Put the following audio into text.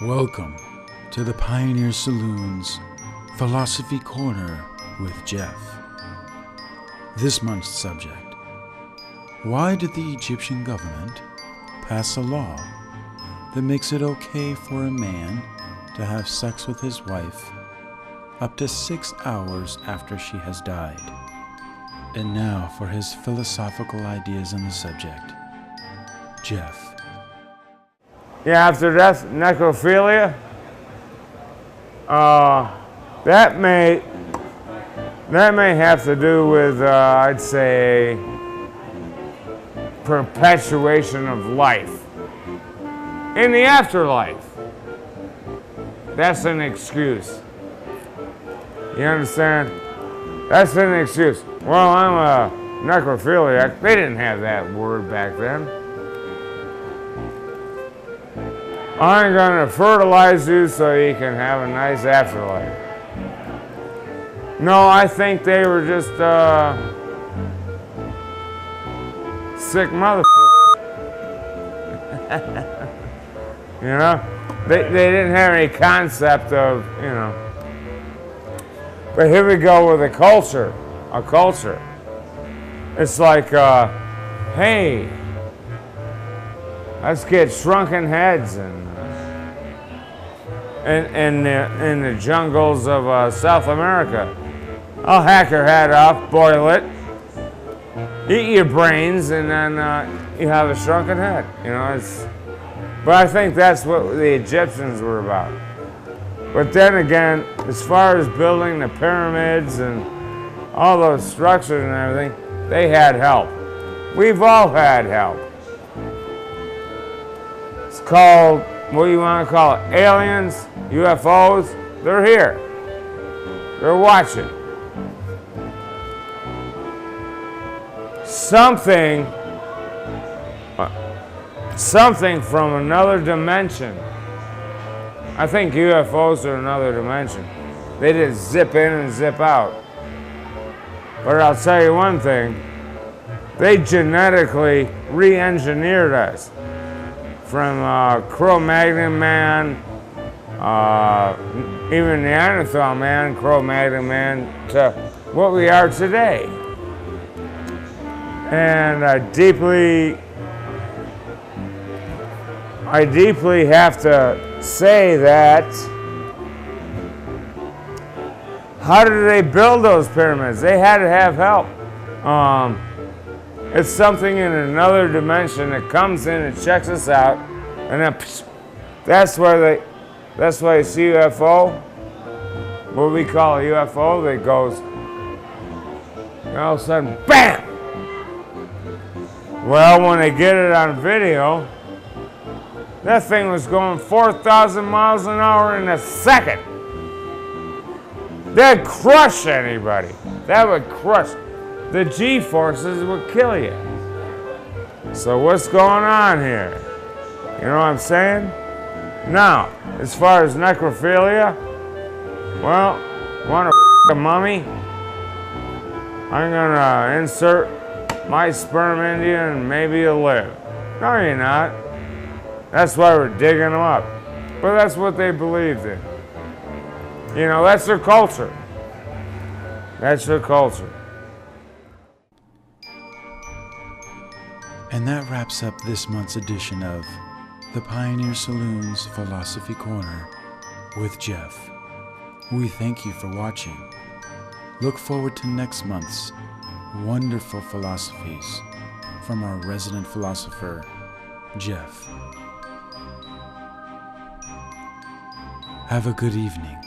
Welcome to the Pioneer Saloon's Philosophy Corner with Jeff. This month's subject: why did the Egyptian government pass a law that makes it okay for a man to have sex with his wife up to 6 hours after she has died? And now for his philosophical ideas on the subject, Jeff. Yeah, after death, necrophilia. That may have to do with, I'd say, perpetuation of life in the afterlife. That's an excuse. You understand? That's an excuse. Well, I'm a necrophiliac. They didn't have that word back then. I'm going to fertilize you so you can have a nice afterlife. No, I think they were just sick mother. You know? They didn't have any concept of, you know. But here we go with a culture. A culture. It's like, hey, let's get shrunken heads in the jungles of South America. I'll hack your head off, boil it, eat your brains, and then you have a shrunken head. You know, but I think that's what the Egyptians were about. But then again, as far as building the pyramids and all those structures and everything, they had help. We've all had help. It's called, what do you want to call it? Aliens, UFOs, they're here. They're watching. Something from another dimension. I think UFOs are another dimension. They just zip in and zip out. But I'll tell you one thing, they genetically re-engineered us. From Cro-Magnon man, even Neanderthal man, Cro-Magnon man, to what we are today. And I deeply have to say that, how did they build those pyramids? They had to have help. It's something in another dimension that comes in and checks us out, and then that's why you see UFO, what we call a UFO, that goes, and all of a sudden, BAM! Well, when they get it on video, that thing was going 4,000 miles an hour in a second. That'd crush anybody. That would crush. The G-forces would kill you. So what's going on here? You know what I'm saying? Now, as far as necrophilia, well, want to a mummy? I'm gonna insert my sperm into you and maybe you'll live. No, you're not. That's why we're digging them up. But that's what they believed in. You know, that's their culture. That's their culture. And that wraps up this month's edition of the Pioneer Saloon's Philosophy Corner with Jeff. We thank you for watching. Look forward to next month's wonderful philosophies from our resident philosopher, Jeff. Have a good evening.